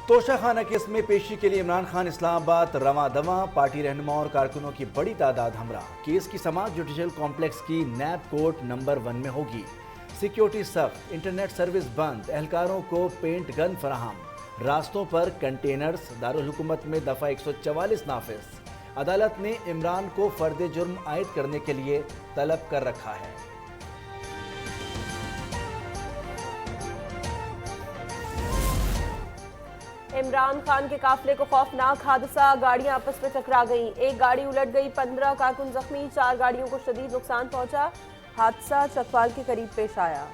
توشہ خانہ کیس میں پیشی کے لیے عمران خان اسلام آباد رواں دواں، پارٹی رہنما اور کارکنوں کی بڑی تعداد ہمراہ۔ کیس کی سماعت جوڈیشل کمپلیکس کی نیب کورٹ نمبر 1 میں ہوگی۔ سیکیورٹی سخت، انٹرنیٹ سروس بند، اہلکاروں کو پینٹ گن فراہم، راستوں پر کنٹینرز، دارالحکومت میں دفعہ 144 نافذ۔ عدالت نے عمران کو فرد جرم عائد کرنے کے لیے طلب کر رکھا ہے۔ عمران خان کے قافلے کو خوفناک حادثہ، گاڑیاں آپس میں ٹکرا گئیں، ایک گاڑی الٹ گئی، 15 کارکن زخمی، 4 گاڑیوں کو شدید نقصان پہنچا۔ حادثہ چکوال کے قریب پیش آیا۔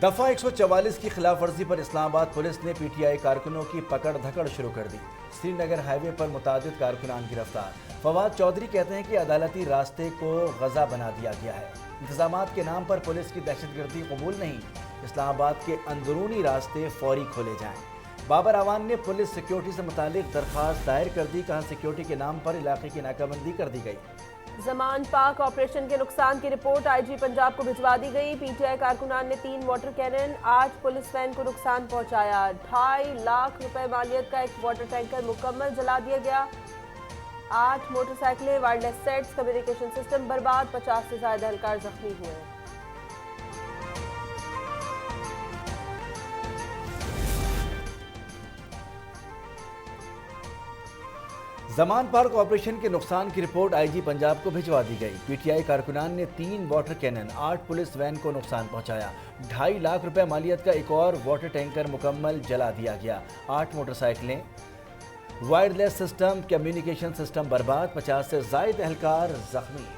دفعہ 144 کی خلاف ورزی پر اسلام آباد پولیس نے پی ٹی آئی کارکنوں کی پکڑ دھکڑ شروع کر دی۔ سری نگر ہائی وے پر متعدد کارکنان گرفتار۔ فواد چودھری کہتے ہیں کہ عدالتی راستے کو غزہ بنا دیا گیا ہے۔ انتظامات کے نام پر پولیس کی دہشت گردی قبول نہیں، اسلام آباد کے اندرونی راستے فوری کھولے جائیں۔ بابر اعوان نے پولیس سیکیورٹی سے متعلق درخواست دائر کر دی، کہا سیکیورٹی کے نام پر علاقے کی ناکہ بندی کر دی گئی۔ زمان پاک آپریشن کے نقصان کی رپورٹ آئی جی پنجاب کو بھجوا دی گئی۔ پی ٹی آئی کارکنان نے 3 واٹر کینن، 8 پولیس وین کو نقصان پہنچایا۔ 2.5 لاکھ روپے مالیت کا ایک واٹر ٹینکر مکمل جلا دیا گیا۔ 8 موٹر سائیکلیں، وائرلیس سیٹس، کمیونیکیشن سسٹم برباد، 50 سے زائد اہلکار زخمی ہوئے۔ زمان پارک آپریشن کے نقصان کی رپورٹ آئی جی پنجاب کو بھجوا دی گئی۔ پی ٹی آئی کارکنان نے 3 واٹر کینن، 8 پولیس وین کو نقصان پہنچایا۔ 2.5 لاکھ روپے مالیت کا ایک اور واٹر ٹینکر مکمل جلا دیا گیا۔ 8 موٹر سائیکلیں، وائرلیس سسٹم، کمیونیکیشن سسٹم برباد، 50 سے زائد اہلکار زخمی۔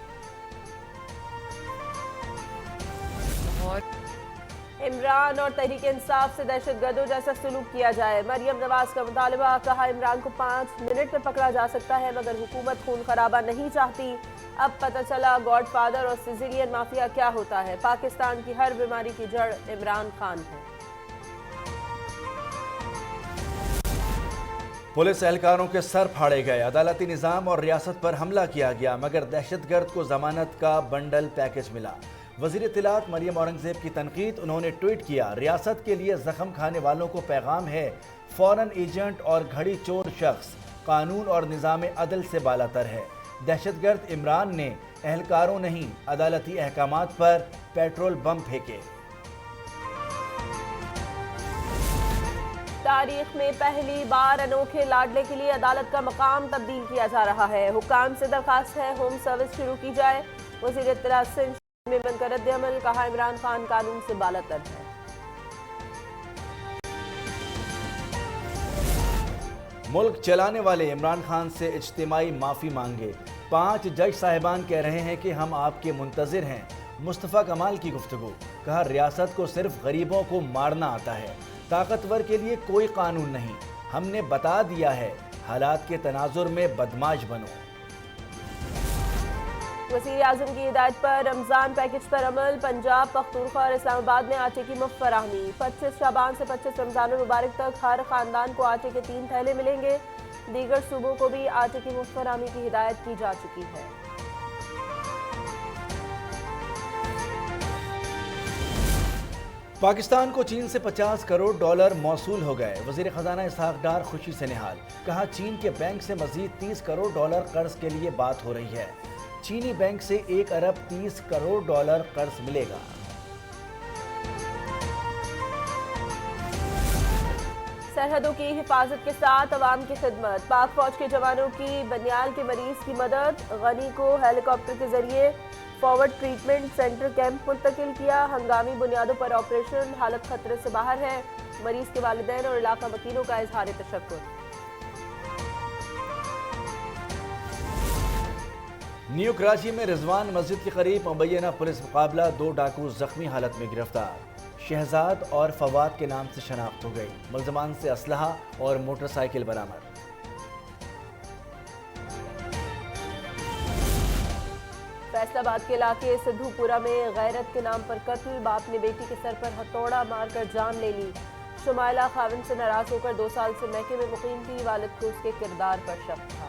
عمران اور تحریک انصاف سے دہشت گردوں جیسا سلوک کیا جائے، مریم نواز کا مطالبہ، کہا عمران کو 5 منٹ میں پکڑا جا سکتا ہے مگر حکومت خون خرابہ نہیں چاہتی۔ اب پتہ چلا گاڈ فادر اور سیزیلین مافیا کیا ہوتا ہے۔ پاکستان کی ہر بیماری کی جڑ عمران خان ہے۔ پولیس اہلکاروں کے سر پھاڑے گئے، عدالتی نظام اور ریاست پر حملہ کیا گیا مگر دہشت گرد کو ضمانت کا بنڈل پیکج ملا۔ وزیر اطلاعات مریم اورنگزیب کی تنقید، انہوں نے ٹویٹ کیا، ریاست کے لیے زخم کھانے والوں کو پیغام ہے، فورن ایجنٹ اور گھڑی چور شخص قانون اور نظام عدل سے بالاتر ہے۔ دہشت گرد عمران نے اہلکاروں نہیں عدالتی احکامات پر پیٹرول بم پھینکے۔ تاریخ میں پہلی بار انوکھے لاڈلے کے لیے عدالت کا مقام تبدیل کیا جا رہا ہے۔ حکام سے درخواست ہے ہوم سروس شروع کی جائے۔ وزیر اطلاعات سنجھ میں بن کر رد عمل، کہا عمران خان قانون سے بالاتر ہے۔ ملک چلانے والے عمران خان سے اجتماعی معافی مانگے۔ 5 جج صاحبان کہہ رہے ہیں کہ ہم آپ کے منتظر ہیں۔ مصطفیٰ کمال کی گفتگو، کہا ریاست کو صرف غریبوں کو مارنا آتا ہے، طاقتور کے لیے کوئی قانون نہیں۔ ہم نے بتا دیا ہے، حالات کے تناظر میں بدماش بنو۔ وزیر اعظم کی ہدایت پر رمضان پیکج پر عمل، پنجاب، پختونخوا اور اسلام آباد میں آٹے کی مفت فراہمی۔ 25 شعبان سے 25 رمضان المبارک تک ہر خاندان کو آٹے کے 3 تھیلے ملیں گے۔ دیگر صوبوں کو بھی آٹے کی مفت فراہمی کی ہدایت کی جا چکی ہے۔ پاکستان کو چین سے $50 کروڑ موصول ہو گئے، وزیر خزانہ اسحاق ڈار خوشی سے نہال، کہا چین کے بینک سے مزید $30 کروڑ قرض کے لیے بات ہو رہی ہے۔ چینی بینک سے $1 ارب 30 کروڑ قرض ملے گا۔ سرحدوں کی حفاظت کے ساتھ عوام کی خدمت، پاک فوج کے جوانوں کی بنیال کے مریض کی مدد، غنی کو ہیلی کاپٹر کے ذریعے فارورڈ ٹریٹمنٹ سینٹر کیمپ منتقل کیا۔ ہنگامی بنیادوں پر آپریشن، حالت خطرے سے باہر ہے، مریض کے والدین اور علاقہ وکیلوں کا اظہار تشکر۔ نیو کراچی میں رضوان مسجد کے قریب مبینہ پولیس مقابلہ، 2 ڈاکو زخمی حالت میں گرفتار۔ شہزاد اور فواد کے نام سے شناخت ہو گئی، ملزمان سے اسلحہ اور موٹر سائیکل برآمد۔ فیصل آباد کے علاقے سدھو پورہ میں غیرت کے نام پر قتل، باپ نے بیٹی کے سر پر ہتھوڑا مار کر جان لے لی۔ شمائلہ خاوند سے ناراض ہو کر 2 سال سے میکے میں مقیم تھی، والد کو اس کے کردار پر شک تھا۔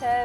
6